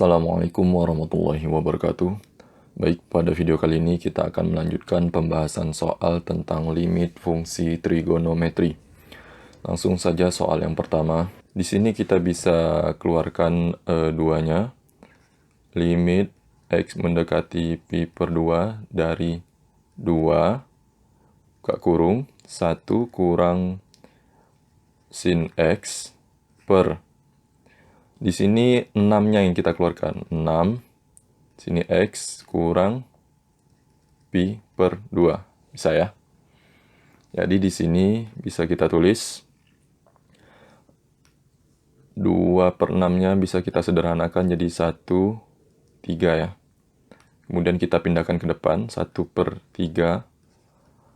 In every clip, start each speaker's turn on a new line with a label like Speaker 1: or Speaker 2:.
Speaker 1: Assalamualaikum warahmatullahi wabarakatuh. Baik, pada video kali ini kita akan melanjutkan pembahasan soal tentang limit fungsi trigonometri. Langsung saja soal yang pertama. Di sini kita bisa keluarkan duanya. Limit X mendekati pi per 2 dari 2 buka kurung 1 kurang sin X per. Di sini 6-nya yang kita keluarkan. 6 sini X kurang pi per 2. Bisa ya? Jadi di sini bisa kita tulis 2 per 6-nya bisa kita sederhanakan jadi 1, 3 ya. Kemudian kita pindahkan ke depan, 1 per 3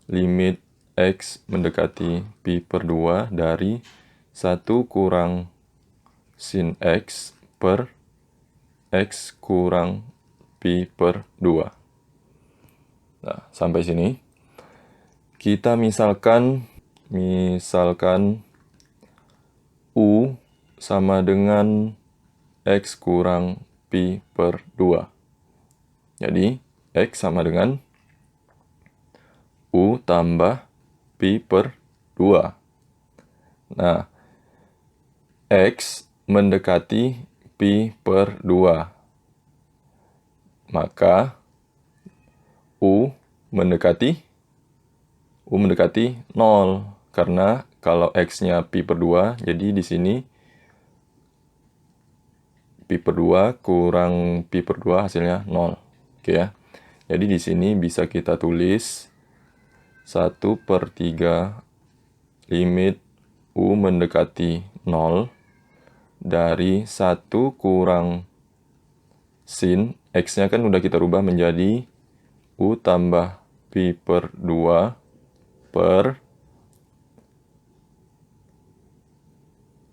Speaker 1: limit X mendekati pi per 2 dari 1 kurang sin X per X kurang pi per 2. Nah, sampai sini. Kita misalkan U sama dengan X kurang pi per 2. Jadi, X sama dengan U tambah pi per 2. Nah, X mendekati pi per 2. Maka, U mendekati 0. Karena kalau X-nya pi per 2, jadi di sini pi per 2 kurang pi per 2 hasilnya 0. Oke ya. Jadi di sini bisa kita tulis 1 per 3 limit U mendekati 0 dari 1 kurang sin. X-nya kan udah kita rubah menjadi U tambah pi per 2 per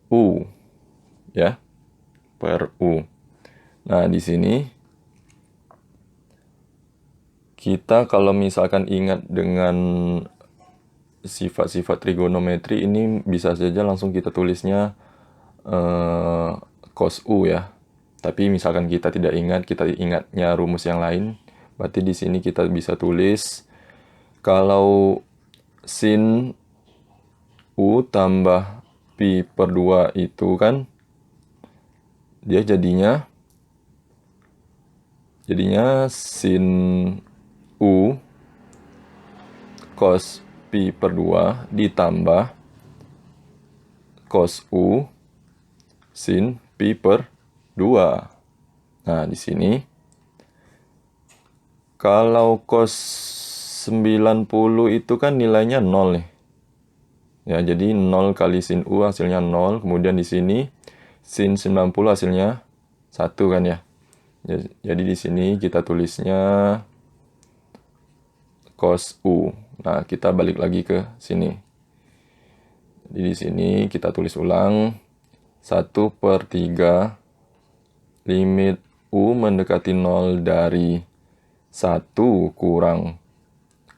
Speaker 1: U. Ya, per U. Nah, di sini kita kalau misalkan ingat dengan sifat-sifat trigonometri ini bisa saja langsung kita tulisnya cos U ya. Tapi misalkan kita tidak ingat, kita ingatnya rumus yang lain, berarti di sini kita bisa tulis kalau sin U tambah pi per 2 itu kan dia jadinya sin U cos pi per 2 ditambah cos U sin pi per 2. Nah, di sini kalau cos 90 itu kan nilainya 0 nih. Ya, jadi 0 kali sin U hasilnya 0. Kemudian di sini sin 90 hasilnya 1 kan ya. Jadi di sini kita tulisnya cos U. Nah, kita balik lagi ke sini. Jadi di sini kita tulis ulang 1 per 3 limit U mendekati 0 dari 1 kurang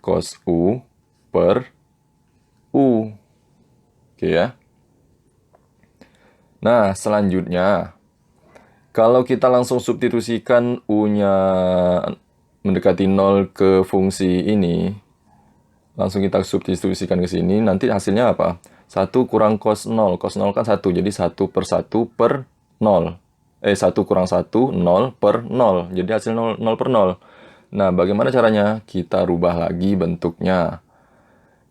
Speaker 1: cos U per U. Oke ya. Nah, selanjutnya kalau kita langsung substitusikan U-nya mendekati 0 ke fungsi ini, langsung kita substitusikan ke sini, nanti hasilnya apa? 1 kurang cos 0. Cos 0 kan 1, jadi 1 per 1 per 0. 1 kurang 1, 0 per 0. Jadi hasil 0 per 0. Nah, bagaimana caranya? Kita rubah lagi bentuknya.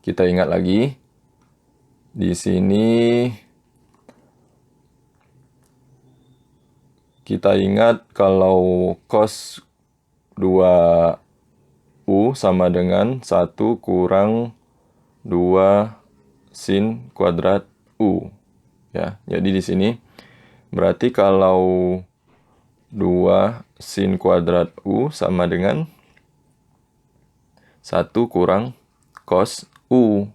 Speaker 1: Kita ingat lagi. Di sini kita ingat kalau cos 2U sama dengan 1 kurang 2 sin kuadrat U. Ya, jadi di sini berarti kalau 2 sin kuadrat U sama dengan 1 kurang cos U.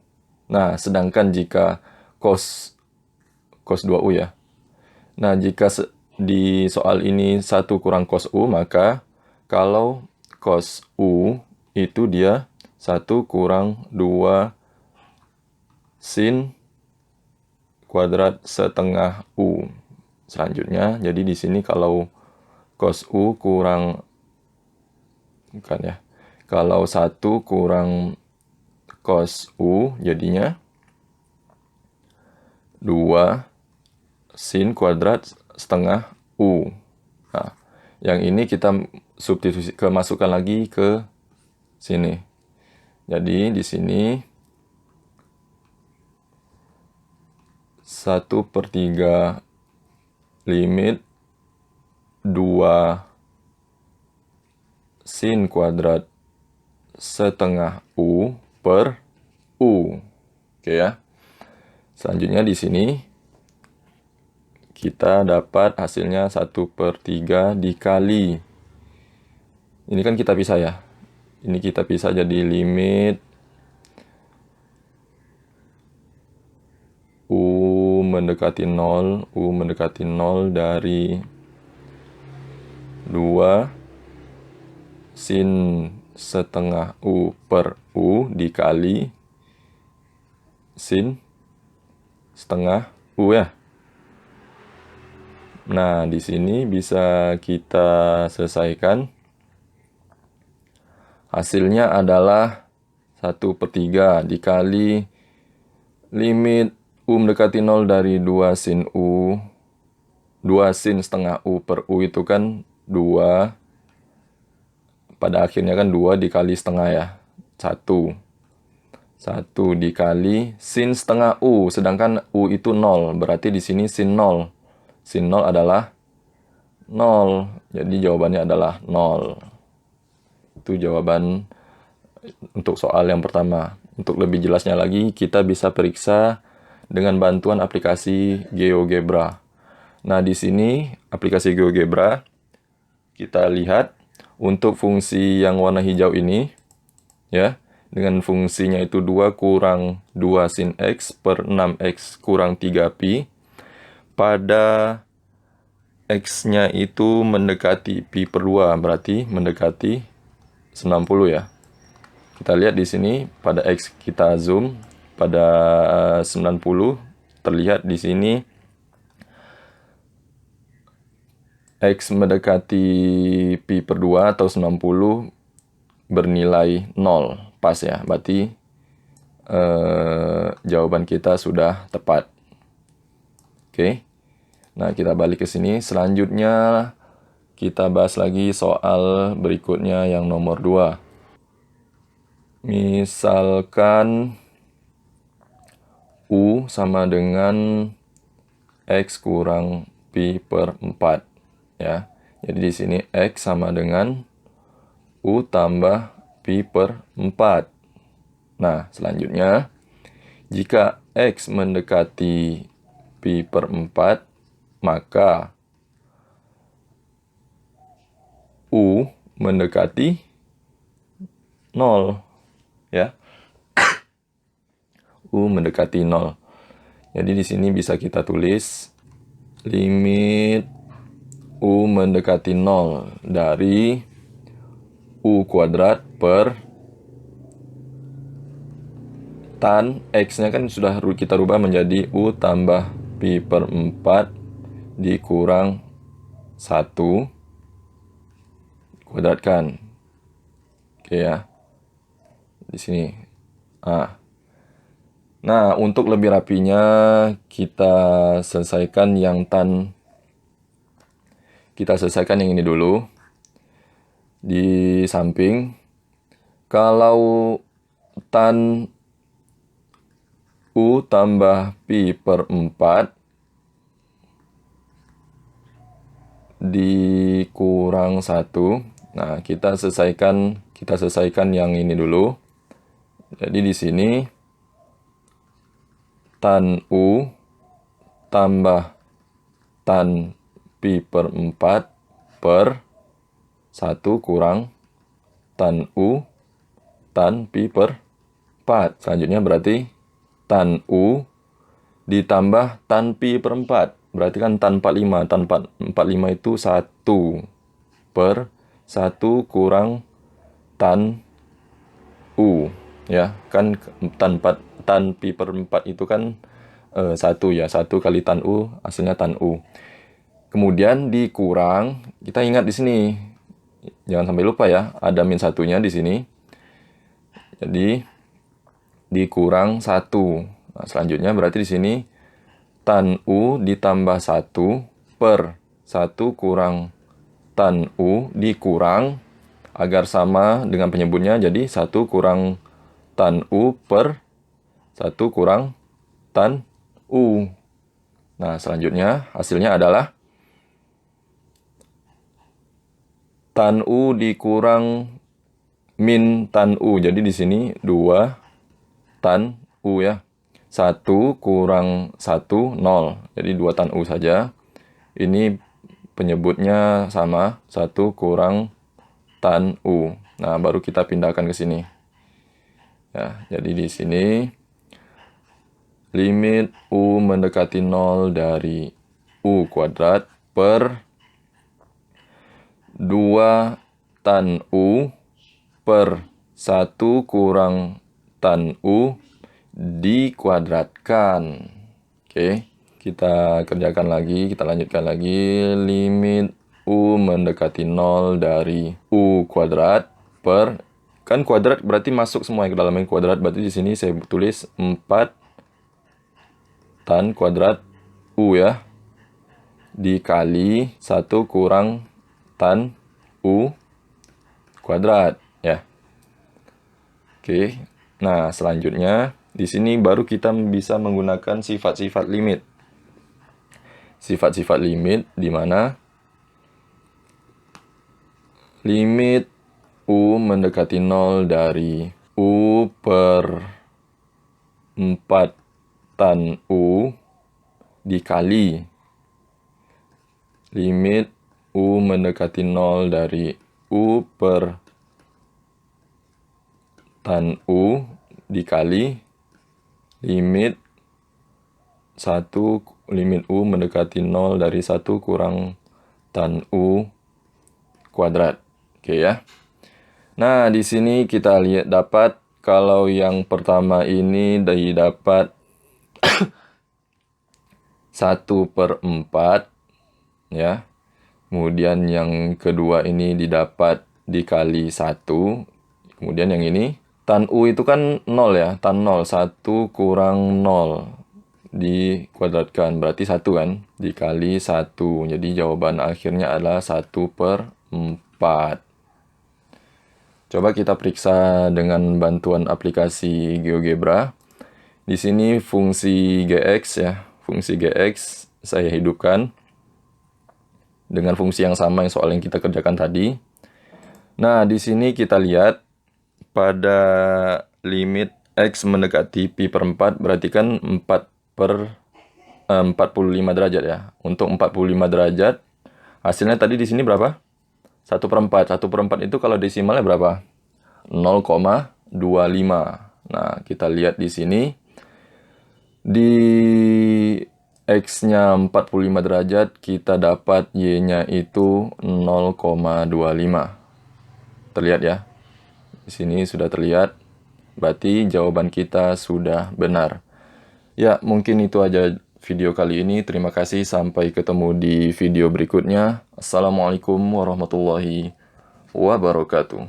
Speaker 1: Nah, sedangkan jika cos 2U ya. Nah, jika di soal ini 1 kurang cos U, maka kalau cos U itu dia 1 kurang 2 sin kuadrat setengah U. Selanjutnya, jadi di sini kalau cos U kurang, bukan ya, kalau 1 kurang cos U jadinya 2 sin kuadrat setengah U. Nah, yang ini kita substitusi, masukkan lagi ke sini. Jadi di sini 1/3 limit 2 sin kuadrat setengah U per U. Oke ya. Selanjutnya di sini kita dapat hasilnya 1/3 dikali. Ini kan kita pisah ya. Ini kita pisah jadi limit U mendekati 0, U mendekati 0 dari 2 sin setengah U per U dikali sin setengah U ya. Nah, di sini bisa kita selesaikan. Hasilnya adalah 1/3 dikali limit U mendekati 0 dari 2 sin U. 2 sin setengah U per U itu kan 2. Pada akhirnya kan 2 dikali setengah ya. 1. 1 dikali sin setengah U. Sedangkan U itu 0. Berarti di sini sin 0. Sin 0 adalah 0. Jadi jawabannya adalah 0. Itu jawaban untuk soal yang pertama. Untuk lebih jelasnya lagi, kita bisa periksa dengan bantuan aplikasi GeoGebra. Nah, di sini aplikasi GeoGebra, kita lihat untuk fungsi yang warna hijau ini, ya, dengan fungsinya itu 2 kurang 2 sin X per 6X kurang 3pi. Pada X-nya itu mendekati pi per 2, berarti mendekati 90 ya. Kita lihat di sini pada X kita zoom pada 90, terlihat di sini X mendekati pi per 2 atau 90 bernilai 0. Pas ya, berarti jawaban kita sudah tepat. Oke. Nah, kita balik ke sini. Selanjutnya kita bahas lagi soal berikutnya yang nomor 2. Misalkan U sama dengan X kurang pi per 4 ya. Jadi di sini X sama dengan U tambah pi per 4. Nah, selanjutnya jika X mendekati pi per 4, maka U mendekati 0 ya. U mendekati 0. Jadi di sini bisa kita tulis limit U mendekati 0 dari U kuadrat per tan X-nya kan sudah kita rubah menjadi U tambah pi per 4 dikurang 1 kuadratkan. Oke ya. Di sini. Nah, untuk lebih rapinya kita selesaikan yang tan. Kita selesaikan yang ini dulu. Di samping, kalau tan U tambah pi per 4 dikurang 1. Nah, kita selesaikan yang ini dulu. Jadi di sini tan U tambah tan pi per 4 per 1 kurang tan U tan pi per 4. Selanjutnya berarti tan U ditambah tan pi per 4. Berarti kan tan 45. Tan 45 itu 1 per 1 kurang tan U. Ya, kan tan pi per 4 itu kan 1 ya. 1 kali tan U, hasilnya tan U. Kemudian dikurang, kita ingat di sini. Jangan sampai lupa ya, ada min satunya di sini. Jadi dikurang 1. Nah, selanjutnya berarti di sini tan U ditambah 1 per 1 kurang tan U dikurang, agar sama dengan penyebutnya, jadi 1 kurang tan U per 1 kurang tan U. Nah, selanjutnya hasilnya adalah tan U dikurang min tan U. Jadi di sini 2 tan U ya. 1 kurang 1, 0. Jadi 2 tan U saja. Ini penyebutnya sama, 1 kurang tan U. Nah, baru kita pindahkan ke sini. Ya, jadi di sini limit U mendekati 0 dari U kuadrat per 2 tan U per 1 kurang tan U dikuadratkan. Oke, kita kerjakan lagi, kita lanjutkan lagi. Limit U mendekati 0 dari U kuadrat per, kan kuadrat berarti masuk semua ke dalam kuadrat, berarti di sini saya tulis 4 tan kuadrat U ya, dikali 1 kurang tan U kuadrat ya. Oke, nah selanjutnya di sini baru kita bisa menggunakan sifat-sifat limit. Sifat-sifat limit di mana limit U mendekati 0 dari U per 4 tan U dikali limit U mendekati 0 dari U per tan U dikali limit U mendekati 0 dari 1 kurang tan U kuadrat. Oke ya. Nah, di sini kita lihat dapat kalau yang pertama ini didapat 1/4 ya. Kemudian yang kedua ini didapat dikali 1. Kemudian yang ini tan U itu kan 0 ya, tan 0, 1 kurang 0 dikuadratkan, berarti 1 kan, dikali 1. Jadi jawaban akhirnya adalah 1/4. Coba kita periksa dengan bantuan aplikasi GeoGebra. Di sini fungsi GX ya, fungsi GX saya hidupkan dengan fungsi yang sama yang soal yang kita kerjakan tadi. Nah, di sini kita lihat pada limit X mendekati pi per 4, berarti kan 45 derajat ya. Untuk 45 derajat, hasilnya tadi di sini berapa? 1/4. 1/4 itu kalau desimalnya berapa? 0,25. Nah, kita lihat di sini. Di X-nya 45 derajat, kita dapat Y-nya itu 0,25. Terlihat ya? Di sini sudah terlihat. Berarti jawaban kita sudah benar. Ya, mungkin itu aja video kali ini. Terima kasih. Sampai ketemu di video berikutnya. Assalamualaikum warahmatullahi wabarakatuh.